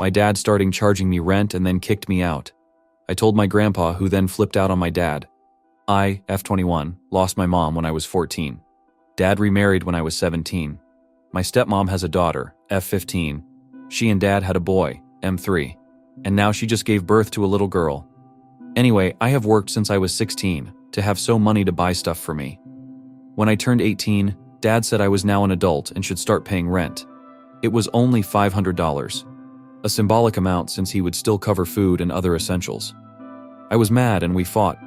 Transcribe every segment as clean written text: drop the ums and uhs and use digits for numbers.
My dad starting charging me rent and then kicked me out. I told my grandpa, who then flipped out on my dad. I, F21, lost my mom when I was 14. Dad remarried when I was 17. My stepmom has a daughter, F15. She and dad had a boy, M3. And now she just gave birth to a little girl. Anyway, I have worked since I was 16 to have so money to buy stuff for me. When I turned 18, Dad said I was now an adult and should start paying rent. It was only $500, a symbolic amount since he would still cover food and other essentials. I was mad and we fought,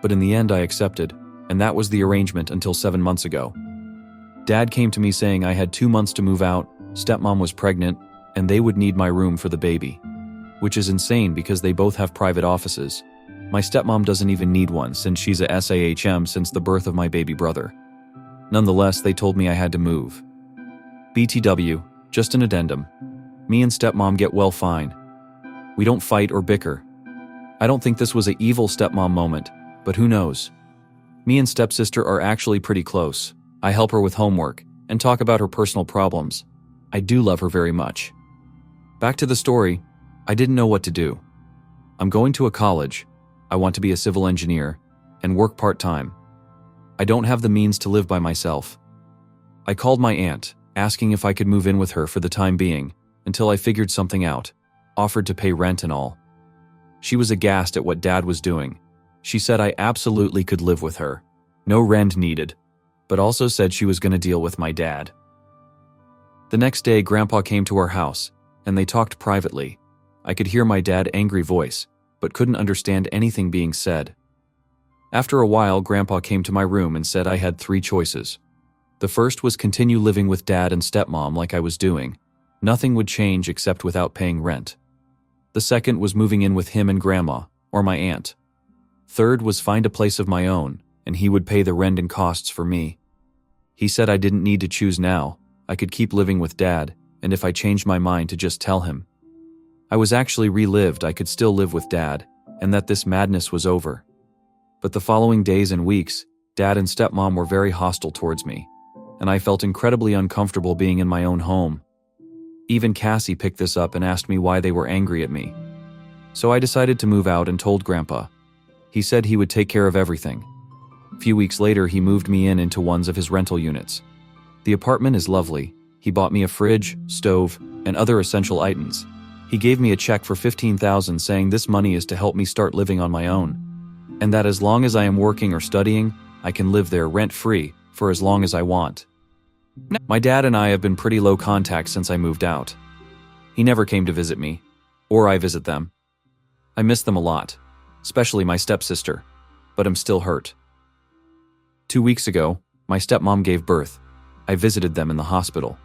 but in the end I accepted, and that was the arrangement until 7 months ago. Dad came to me saying I had 2 months to move out, stepmom was pregnant, and they would need my room for the baby. Which is insane because they both have private offices. My stepmom doesn't even need one since she's a SAHM since the birth of my baby brother. Nonetheless, they told me I had to move. BTW, just an addendum. Me and stepmom get well fine. We don't fight or bicker. I don't think this was an evil stepmom moment, but who knows? Me and stepsister are actually pretty close. I help her with homework and talk about her personal problems. I do love her very much. Back to the story, I didn't know what to do. I'm going to a college. I want to be a civil engineer and work part-time. I don't have the means to live by myself. I called my aunt, asking if I could move in with her for the time being, until I figured something out, offered to pay rent and all. She was aghast at what Dad was doing. She said I absolutely could live with her. No rent needed, but also said she was going to deal with my dad. The next day, Grandpa came to our house, and they talked privately. I could hear my dad's angry voice, but couldn't understand anything being said. After a while, Grandpa came to my room and said I had 3 choices. The first was continue living with Dad and stepmom like I was doing. Nothing would change except without paying rent. The second was moving in with him and Grandma, or my aunt. Third was find a place of my own, and he would pay the rent and costs for me. He said I didn't need to choose now. I could keep living with Dad, and if I changed my mind to just tell him. I was actually relived I could still live with Dad, and that this madness was over. But the following days and weeks, Dad and stepmom were very hostile towards me, and I felt incredibly uncomfortable being in my own home. Even Cassie picked this up and asked me why they were angry at me. So I decided to move out and told Grandpa. He said he would take care of everything. A few weeks later, he moved me into one of his rental units. The apartment is lovely. He bought me a fridge, stove, and other essential items. He gave me a check for $15,000 saying this money is to help me start living on my own, and that as long as I am working or studying, I can live there rent-free for as long as I want. My dad and I have been pretty low contact since I moved out. He never came to visit me, or I visit them. I miss them a lot, especially my stepsister, but I'm still hurt. 2 weeks ago, my stepmom gave birth. I visited them in the hospital.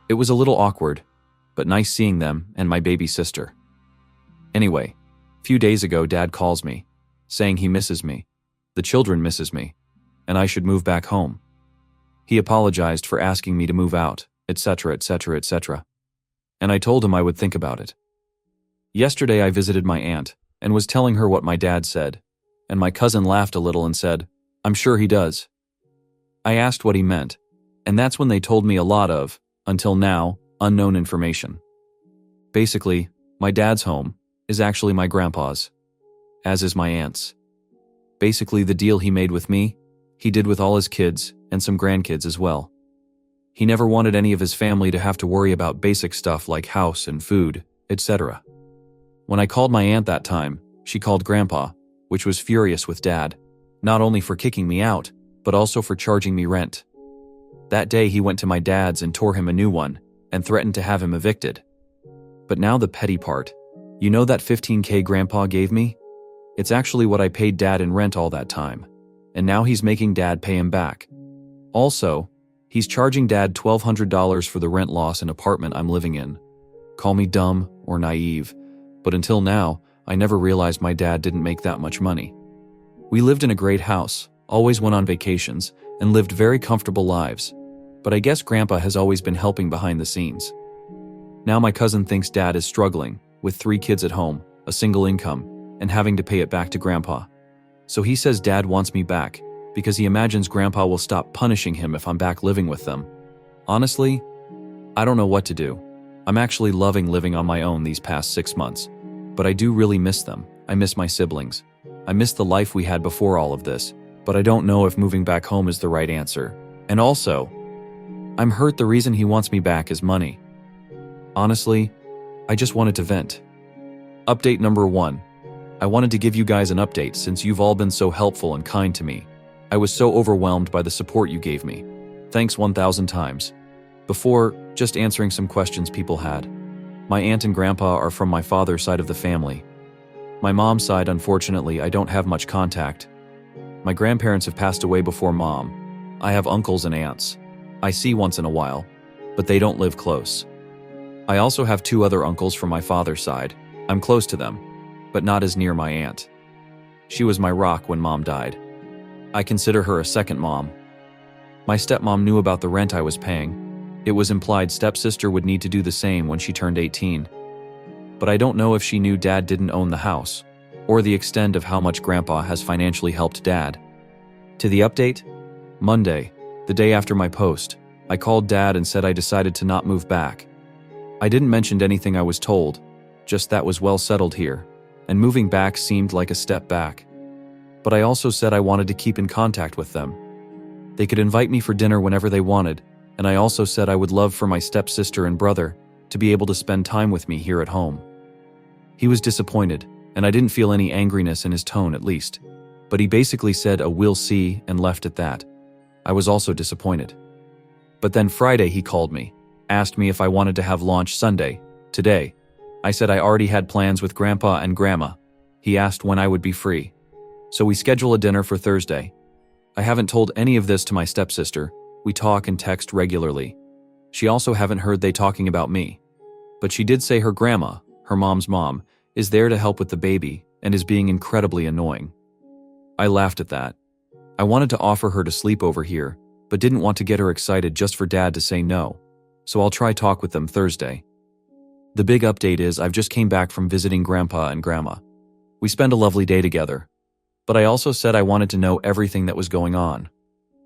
It was a little awkward, but nice seeing them and my baby sister. Anyway, a few days ago, Dad calls me, saying he misses me, the children misses me, and I should move back home. He apologized for asking me to move out, etc., etc., etc. And I told him I would think about it. Yesterday I visited my aunt and was telling her what my dad said, and my cousin laughed a little and said, "I'm sure he does." I asked what he meant, and that's when they told me a lot of, until now, unknown information. Basically, my dad's home is actually my grandpa's, as is my aunt's. Basically, the deal he made with me, he did with all his kids and some grandkids as well. He never wanted any of his family to have to worry about basic stuff like house and food, etc. When I called my aunt that time, she called Grandpa, which was furious with Dad, not only for kicking me out, but also for charging me rent. That day he went to my dad's and tore him a new one, and threatened to have him evicted. But now the petty part. You know that $15K Grandpa gave me? It's actually what I paid Dad in rent all that time. And now he's making Dad pay him back. Also, he's charging Dad $1,200 for the rent loss in apartment I'm living in. Call me dumb or naive, but until now, I never realized my dad didn't make that much money. We lived in a great house, always went on vacations, and lived very comfortable lives. But I guess Grandpa has always been helping behind the scenes. Now my cousin thinks Dad is struggling, with 3 kids at home, a single income, and having to pay it back to Grandpa. So he says Dad wants me back, because he imagines Grandpa will stop punishing him if I'm back living with them. Honestly, I don't know what to do. I'm actually loving living on my own these past 6 months. But I do really miss them. I miss my siblings. I miss the life we had before all of this. But I don't know if moving back home is the right answer. And also, I'm hurt the reason he wants me back is money. Honestly, I just wanted to vent. Update number 1. I wanted to give you guys an update since you've all been so helpful and kind to me. I was so overwhelmed by the support you gave me. Thanks 1,000 times. Before, just answering some questions people had. My aunt and grandpa are from my father's side of the family. My mom's side, unfortunately, I don't have much contact. My grandparents have passed away before mom. I have uncles and aunts. I see once in a while, but they don't live close. I also have 2 other uncles from my father's side. I'm close to them, but not as near my aunt. She was my rock when mom died. I consider her a second mom. My stepmom knew about the rent I was paying. It was implied stepsister would need to do the same when she turned 18. But I don't know if she knew Dad didn't own the house, or the extent of how much Grandpa has financially helped Dad. To the update, Monday, the day after my post, I called Dad and said I decided to not move back. I didn't mention anything I was told, just that was well settled here, and moving back seemed like a step back. But I also said I wanted to keep in contact with them. They could invite me for dinner whenever they wanted, and I also said I would love for my stepsister and brother to be able to spend time with me here at home. He was disappointed, and I didn't feel any angriness in his tone at least, but he basically said a "we'll see" and left at that. I was also disappointed. But then Friday he called me, asked me if I wanted to have lunch Sunday, today. I said I already had plans with Grandpa and Grandma. He asked when I would be free. So we schedule a dinner for Thursday. I haven't told any of this to my stepsister. We talk and text regularly. She also haven't heard they talking about me. But she did say her grandma, her mom's mom, is there to help with the baby and is being incredibly annoying. I laughed at that. I wanted to offer her to sleep over here, but didn't want to get her excited just for Dad to say no. So I'll try talk with them Thursday. The big update is I've just came back from visiting Grandpa and Grandma. We spent a lovely day together. But I also said I wanted to know everything that was going on.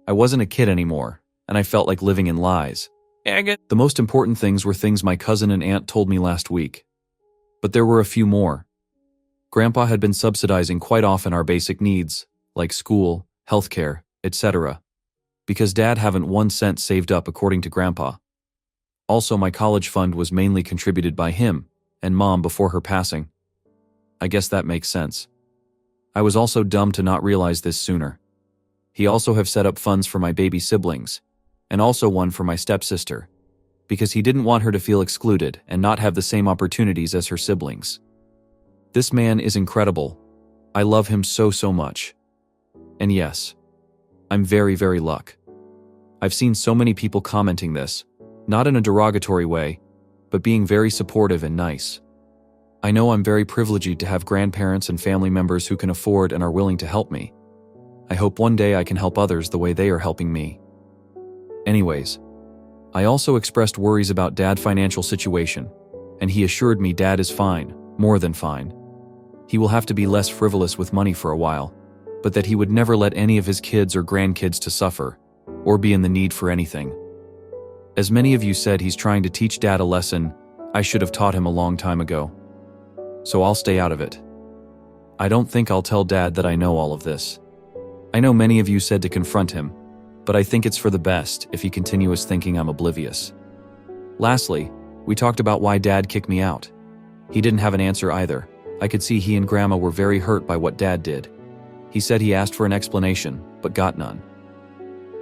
I wasn't a kid anymore, and I felt like living in lies. The most important things were things my cousin and aunt told me last week. But there were a few more. Grandpa had been subsidizing quite often our basic needs, like school, healthcare, etc. Because Dad haven't 1 cent saved up according to Grandpa. Also, my college fund was mainly contributed by him and Mom before her passing. I guess that makes sense. I was also dumb to not realize this sooner. He also have set up funds for my baby siblings, and also one for my stepsister, because he didn't want her to feel excluded and not have the same opportunities as her siblings. This man is incredible. I love him so much. And yes, I'm very lucky. I've seen so many people commenting this, not in a derogatory way, but being very supportive and nice. I know I'm very privileged to have grandparents and family members who can afford and are willing to help me. I hope one day I can help others the way they are helping me. Anyways, I also expressed worries about Dad's financial situation, and he assured me Dad is fine, more than fine. He will have to be less frivolous with money for a while, but that he would never let any of his kids or grandkids to suffer, or be in the need for anything. As many of you said, he's trying to teach Dad a lesson I should have taught him a long time ago. So I'll stay out of it. I don't think I'll tell Dad that I know all of this. I know many of you said to confront him, but I think it's for the best if he continues thinking I'm oblivious. Lastly, we talked about why Dad kicked me out. He didn't have an answer either. I could see he and Grandma were very hurt by what Dad did. He said he asked for an explanation, but got none.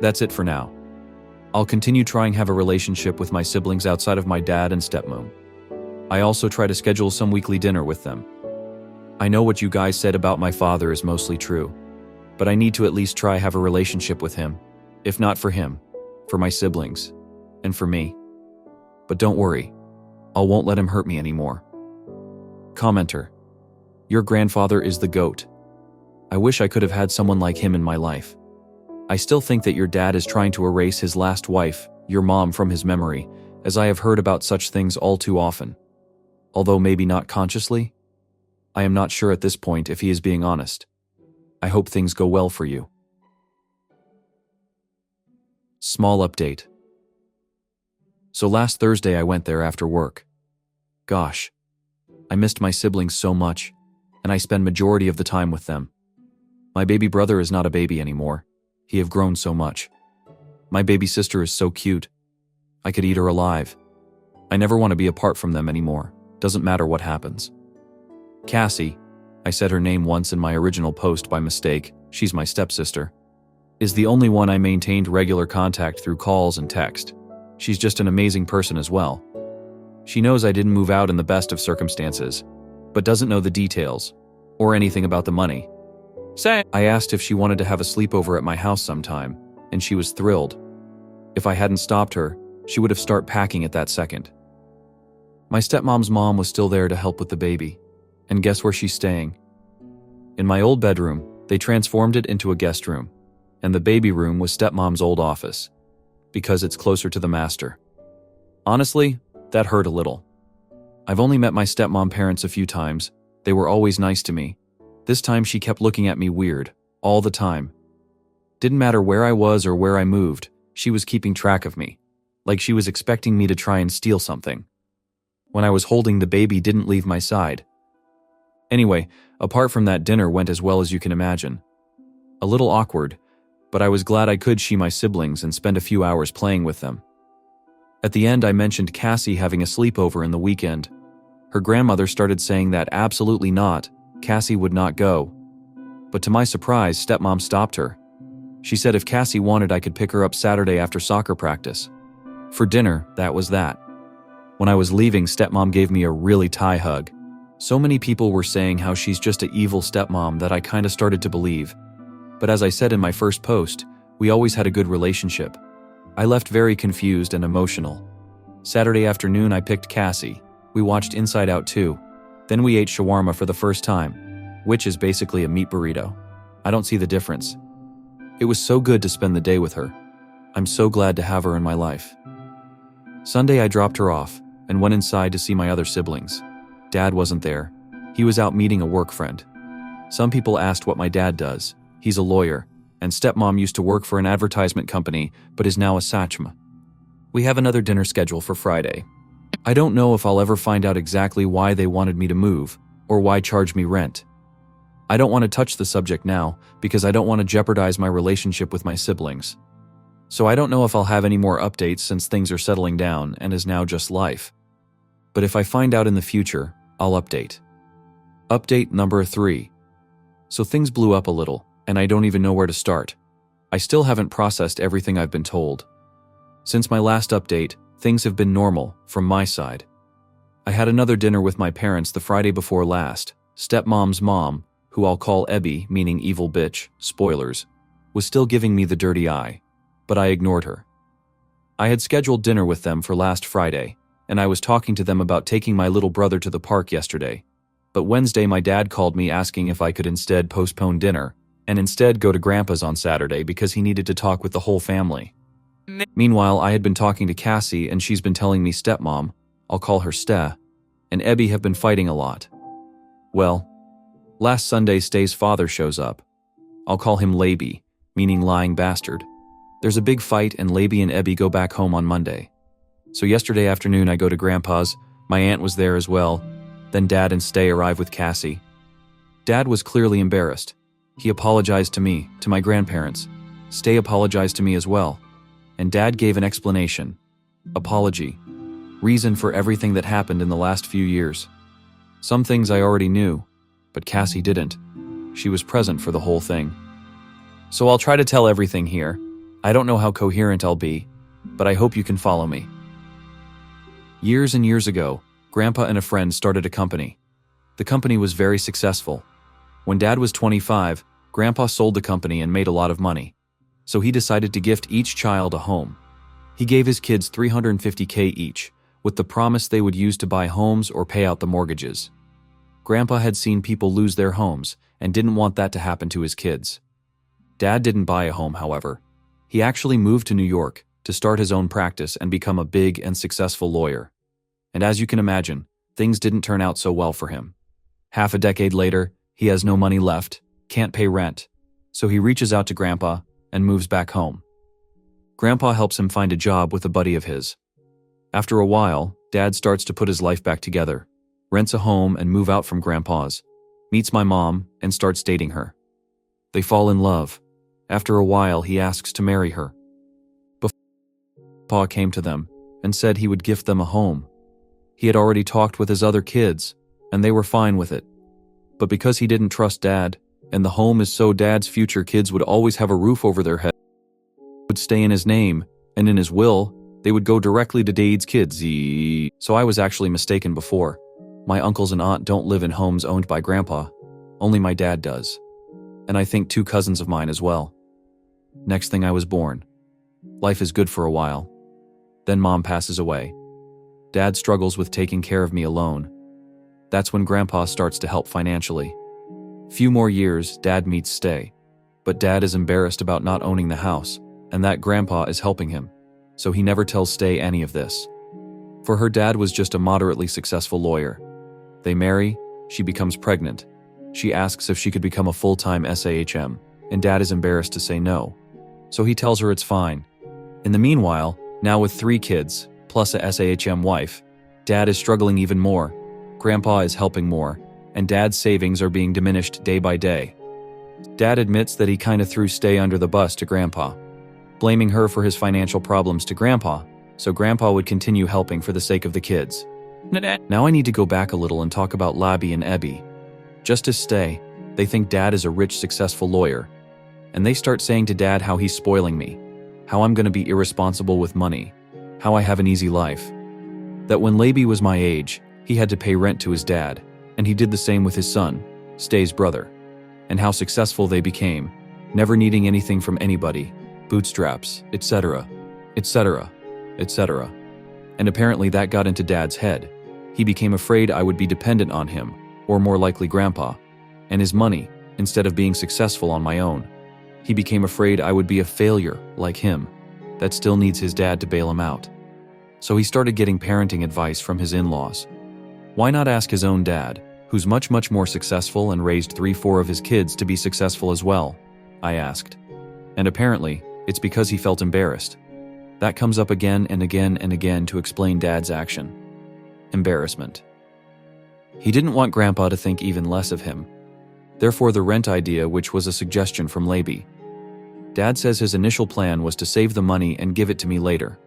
That's it for now. I'll continue trying to have a relationship with my siblings outside of my dad and stepmom. I also try to schedule some weekly dinner with them. I know what you guys said about my father is mostly true, but I need to at least try have a relationship with him, if not for him, for my siblings, and for me. But don't worry, I won't let him hurt me anymore. Commenter. Your grandfather is the GOAT. I wish I could have had someone like him in my life. I still think that your dad is trying to erase his last wife, your mom, from his memory, as I have heard about such things all too often. Although maybe not consciously? I am not sure at this point if he is being honest. I hope things go well for you. Small update. So last Thursday I went there after work. Gosh, I missed my siblings so much, and I spend majority of the time with them. My baby brother is not a baby anymore. He have grown so much. My baby sister is so cute. I could eat her alive. I never want to be apart from them anymore. Doesn't matter what happens. Cassie, I said her name once in my original post by mistake, she's my stepsister, is the only one I maintained regular contact through calls and text. She's just an amazing person as well. She knows I didn't move out in the best of circumstances, but doesn't know the details, or anything about the money. I asked if she wanted to have a sleepover at my house sometime, and she was thrilled. If I hadn't stopped her, she would have started packing at that second. My stepmom's mom was still there to help with the baby, and guess where she's staying? In my old bedroom, they transformed it into a guest room, and the baby room was stepmom's old office, because it's closer to the master. Honestly, that hurt a little. I've only met my stepmom parents a few times. They were always nice to me. This time she kept looking at me weird, all the time. Didn't matter where I was or where I moved, she was keeping track of me, like she was expecting me to try and steal something. When I was holding the baby, didn't leave my side. Anyway, apart from that, dinner went as well as you can imagine. A little awkward, but I was glad I could see my siblings and spend a few hours playing with them. At the end, I mentioned Cassie having a sleepover in the weekend. Her grandmother started saying that absolutely not, Cassie would not go. But to my surprise, stepmom stopped her. She said if Cassie wanted, I could pick her up Saturday after soccer practice. For dinner, that was that. When I was leaving, stepmom gave me a really tight hug. So many people were saying how she's just an evil stepmom that I kinda started to believe. But as I said in my first post, we always had a good relationship. I left very confused and emotional. Saturday afternoon, I picked Cassie. We watched Inside Out 2. Then we ate shawarma for the first time, which is basically a meat burrito. I don't see the difference. It was so good to spend the day with her. I'm so glad to have her in my life. Sunday, I dropped her off and went inside to see my other siblings. Dad wasn't there. He was out meeting a work friend. Some people asked what my dad does. He's a lawyer, and stepmom used to work for an advertisement company, but is now a sachma. We have another dinner scheduled for Friday. I don't know if I'll ever find out exactly why they wanted me to move, or why charge me rent. I don't want to touch the subject now, because I don't want to jeopardize my relationship with my siblings. So I don't know if I'll have any more updates since things are settling down and is now just life. But if I find out in the future, I'll update. Update number 3. So things blew up a little, and I don't even know where to start. I still haven't processed everything I've been told. Since my last update, things have been normal, from my side. I had another dinner with my parents the Friday before last. Stepmom's mom, who I'll call Ebby, meaning evil bitch, spoilers, was still giving me the dirty eye, but I ignored her. I had scheduled dinner with them for last Friday, and I was talking to them about taking my little brother to the park yesterday. But Wednesday my dad called me asking if I could instead postpone dinner, and instead go to Grandpa's on Saturday because he needed to talk with the whole family. Meanwhile, I had been talking to Cassie and she's been telling me stepmom, I'll call her Ste, and Ebby have been fighting a lot. Well, last Sunday Ste's father shows up. I'll call him Laby, meaning lying bastard. There's a big fight and Laby and Ebby go back home on Monday. So yesterday afternoon I go to Grandpa's, my aunt was there as well, then Dad and Ste arrive with Cassie. Dad was clearly embarrassed. He apologized to me, to my grandparents. Ste apologized to me as well. And Dad gave an explanation. Apology. Reason for everything that happened in the last few years. Some things I already knew, but Cassie didn't. She was present for the whole thing. So I'll try to tell everything here. I don't know how coherent I'll be, but I hope you can follow me. Years and years ago, Grandpa and a friend started a company. The company was very successful. When Dad was 25, Grandpa sold the company and made a lot of money. So he decided to gift each child a home. He gave his kids $350K each, with the promise they would use to buy homes or pay out the mortgages. Grandpa had seen people lose their homes and didn't want that to happen to his kids. Dad didn't buy a home, however. He actually moved to New York to start his own practice and become a big and successful lawyer. And as you can imagine, things didn't turn out so well for him. Half a decade later, he has no money left, can't pay rent, so he reaches out to Grandpa and moves back home. Grandpa helps him find a job with a buddy of his. After a while, Dad starts to put his life back together, rents a home and move out from Grandpa's, meets my mom, and starts dating her. They fall in love. After a while, he asks to marry her. Grandpa came to them and said he would gift them a home. He had already talked with his other kids, and they were fine with it. But because he didn't trust Dad, and the home is so Dad's future kids would always have a roof over their head, would stay in his name, and in his will, they would go directly to Dad's kids. So I was actually mistaken before. My uncles and aunt don't live in homes owned by Grandpa. Only my dad does. And I think 2 cousins of mine as well. Next thing I was born. Life is good for a while. Then Mom passes away. Dad struggles with taking care of me alone. That's when Grandpa starts to help financially. Few more years, Dad meets Stay. But Dad is embarrassed about not owning the house, and that Grandpa is helping him. So he never tells Stay any of this. For her dad was just a moderately successful lawyer. They marry, she becomes pregnant. She asks if she could become a full-time SAHM, and Dad is embarrassed to say no. So he tells her it's fine. In the meanwhile, now with 3 kids, plus a SAHM wife, Dad is struggling even more. Grandpa is helping more, and Dad's savings are being diminished day by day. Dad admits that he kinda threw Stay under the bus to Grandpa, blaming her for his financial problems to Grandpa, so Grandpa would continue helping for the sake of the kids. Now I need to go back a little and talk about Labby and Ebby. Just as Stay, they think Dad is a rich, successful lawyer, and they start saying to Dad how he's spoiling me, how I'm gonna be irresponsible with money, how I have an easy life. That when Labby was my age, he had to pay rent to his dad, and he did the same with his son, Stay's brother, and how successful they became, never needing anything from anybody, bootstraps, etc., etc., etc. And apparently that got into Dad's head. He became afraid I would be dependent on him, or more likely Grandpa, and his money, instead of being successful on my own. He became afraid I would be a failure, like him, that still needs his dad to bail him out. So he started getting parenting advice from his in-laws. Why not ask his own dad, who's much more successful and raised 3-4 of his kids to be successful as well? I asked. And apparently, it's because he felt embarrassed. That comes up again and again and again to explain Dad's action. Embarrassment. He didn't want Grandpa to think even less of him. Therefore the rent idea, which was a suggestion from Labby. Dad says his initial plan was to save the money and give it to me later.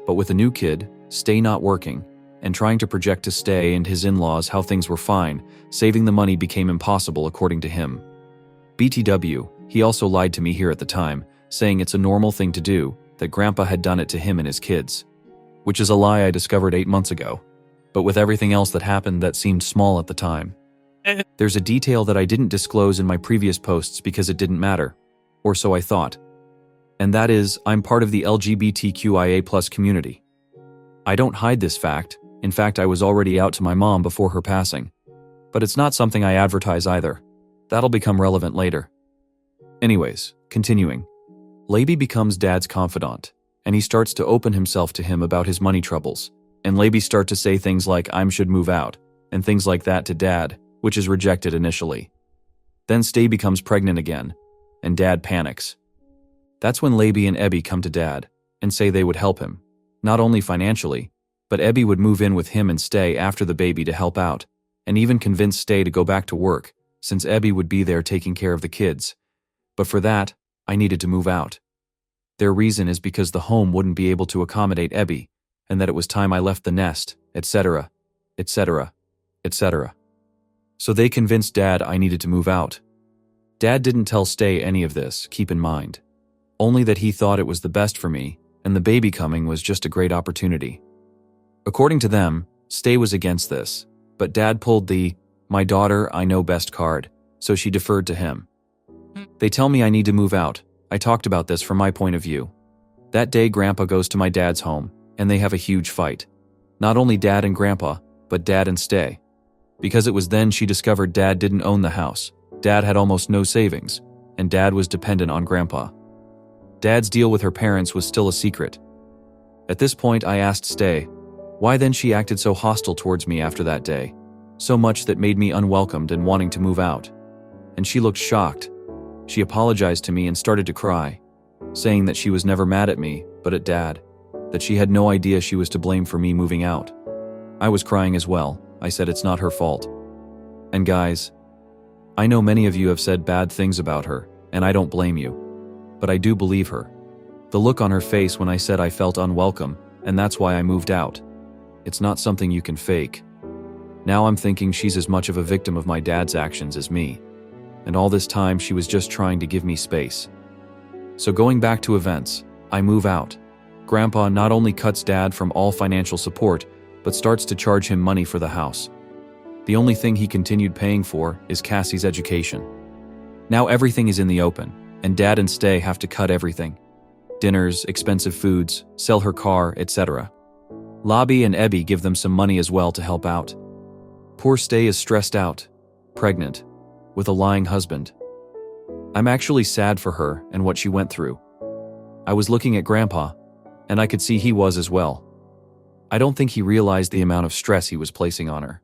But with a new kid, Stay not working, and trying to project to Stay and his in-laws how things were fine, saving the money became impossible according to him. BTW, he also lied to me here at the time, saying it's a normal thing to do, that Grandpa had done it to him and his kids. Which is a lie I discovered 8 months ago. But with everything else that happened, that seemed small at the time. There's a detail that I didn't disclose in my previous posts because it didn't matter. Or so I thought. And that is, I'm part of the LGBTQIA+ community. I don't hide this fact. In fact, I was already out to my mom before her passing. But it's not something I advertise either. That'll become relevant later. Anyways, continuing. Labby becomes Dad's confidant, and he starts to open himself to him about his money troubles. And Labby start to say things like I should move out, and things like that to Dad, which is rejected initially. Then Stay becomes pregnant again, and Dad panics. That's when Labby and Ebby come to Dad, and say they would help him. Not only financially, but Ebby would move in with him and Stay after the baby to help out, and even convince Stay to go back to work, since Ebby would be there taking care of the kids. But for that, I needed to move out. Their reason is because the home wouldn't be able to accommodate Ebby, and that it was time I left the nest, etc., etc., etc. So they convinced Dad I needed to move out. Dad didn't tell Stay any of this, keep in mind. Only that he thought it was the best for me, and the baby coming was just a great opportunity. According to them, Stay was against this, but Dad pulled the, my daughter, I know best card, so she deferred to him. They tell me I need to move out. I talked about this from my point of view. That day Grandpa goes to my dad's home, and they have a huge fight. Not only Dad and Grandpa, but Dad and Stay. Because it was then she discovered Dad didn't own the house. Dad had almost no savings, and Dad was dependent on Grandpa. Dad's deal with her parents was still a secret. At this point I asked Stay, why then she acted so hostile towards me after that day, so much that made me unwelcomed and wanting to move out. And she looked shocked. She apologized to me and started to cry, saying that she was never mad at me, but at Dad. that she had no idea she was to blame for me moving out. I was crying as well. I said it's not her fault. And guys, I know many of you have said bad things about her, and I don't blame you. But I do believe her. The look on her face when I said I felt unwelcome, and that's why I moved out. It's not something you can fake. Now I'm thinking she's as much of a victim of my dad's actions as me. And all this time she was just trying to give me space. So going back to events, I move out. Grandpa not only cuts Dad from all financial support, but starts to charge him money for the house. The only thing he continued paying for is Cassie's education. Now everything is in the open, and Dad and Stay have to cut everything. Dinners, expensive foods, sell her car, etc. Lobby and Ebby give them some money as well to help out. Poor Stay is stressed out, pregnant, with a lying husband. I'm actually sad for her and what she went through. I was looking at Grandpa, and I could see he was as well. I don't think he realized the amount of stress he was placing on her.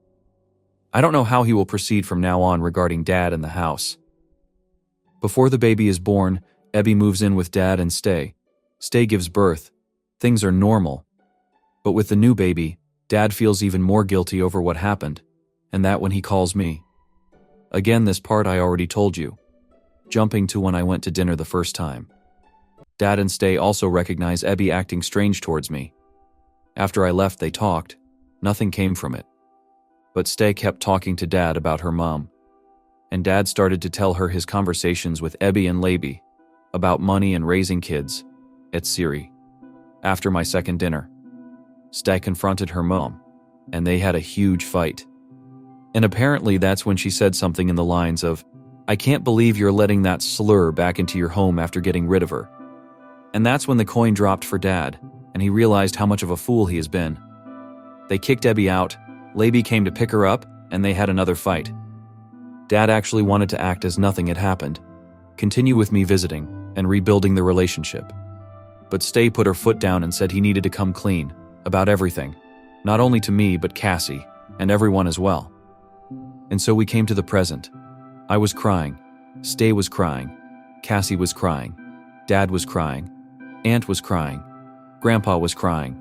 I don't know how he will proceed from now on regarding Dad and the house. Before the baby is born, Ebby moves in with Dad and Stay. Stay gives birth. Things are normal. But with the new baby, Dad feels even more guilty over what happened, and that when he calls me. Again, this part I already told you. Jumping to when I went to dinner the first time. Dad and Stay also recognize Ebby acting strange towards me. After I left, they talked. Nothing came from it. But Stay kept talking to Dad about her mom. And Dad started to tell her his conversations with Ebby and Laby about money and raising kids, etc. After my second dinner, Stay confronted her mom, and they had a huge fight. And apparently that's when she said something in the lines of, "I can't believe you're letting that slur back into your home after getting rid of her." And that's when the coin dropped for Dad, and he realized how much of a fool he has been. They kicked Ebby out, Laby came to pick her up, and they had another fight. Dad actually wanted to act as nothing had happened, continue with me visiting, and rebuilding the relationship. But Stay put her foot down and said he needed to come clean, about everything, not only to me but Cassie, and everyone as well. And so we came to the present. I was crying, Stay was crying, Cassie was crying, Dad was crying, Aunt was crying, Grandpa was crying,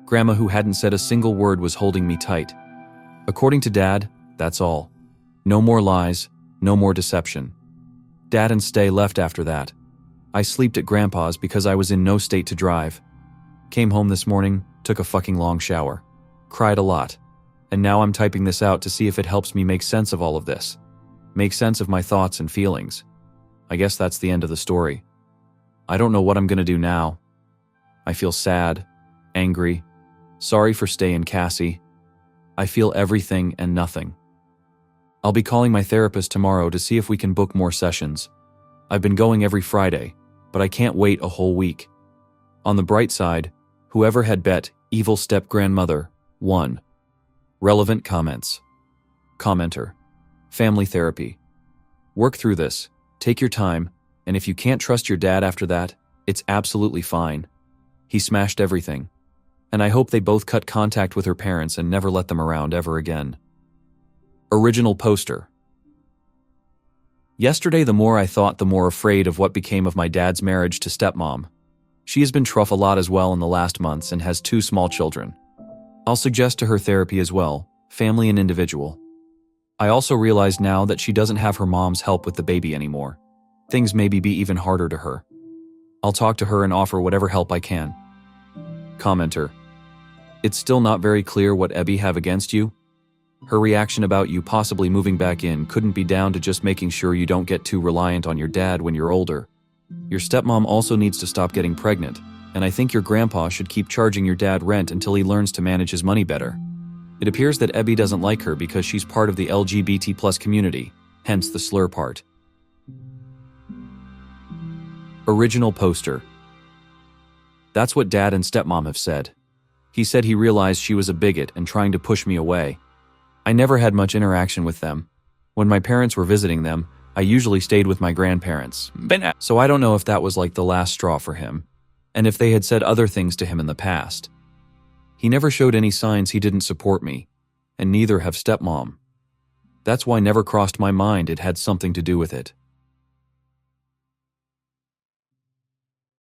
Grandma who hadn't said a single word was holding me tight. According to Dad, that's all. No more lies, no more deception. Dad and Stay left after that. I slept at Grandpa's because I was in no state to drive. Came home this morning, took a fucking long shower. Cried a lot. And now I'm typing this out to see if it helps me make sense of all of this. Make sense of my thoughts and feelings. I guess that's the end of the story. I don't know what I'm gonna do now. I feel sad, angry, sorry for Stay and Cassie. I feel everything and nothing. I'll be calling my therapist tomorrow to see if we can book more sessions. I've been going every Friday, but I can't wait a whole week. On the bright side, whoever had bet evil step-grandmother won. Relevant comments. Commenter. Family therapy. Work through this, take your time, and if you can't trust your dad after that, it's absolutely fine. He smashed everything. And I hope they both cut contact with her parents and never let them around ever again. Original poster. Yesterday, the more I thought, the more afraid of what became of my dad's marriage to stepmom. She has been tough a lot as well in the last months and has 2 small children. I'll suggest to her therapy as well, family and individual. I also realize now that she doesn't have her mom's help with the baby anymore. Things maybe be even harder to her. I'll talk to her and offer whatever help I can. Commenter. It's still not very clear what Ebby have against you. Her reaction about you possibly moving back in couldn't be down to just making sure you don't get too reliant on your dad when you're older. Your stepmom also needs to stop getting pregnant, and I think your grandpa should keep charging your dad rent until he learns to manage his money better. It appears that Ebby doesn't like her because she's part of the LGBT+ community, hence the slur part. Original poster. That's what Dad and stepmom have said. He said he realized she was a bigot and trying to push me away. I never had much interaction with them. When my parents were visiting them, I usually stayed with my grandparents. So I don't know if that was like the last straw for him, and if they had said other things to him in the past. He never showed any signs he didn't support me, and neither have stepmom. That's why never crossed my mind it had something to do with it.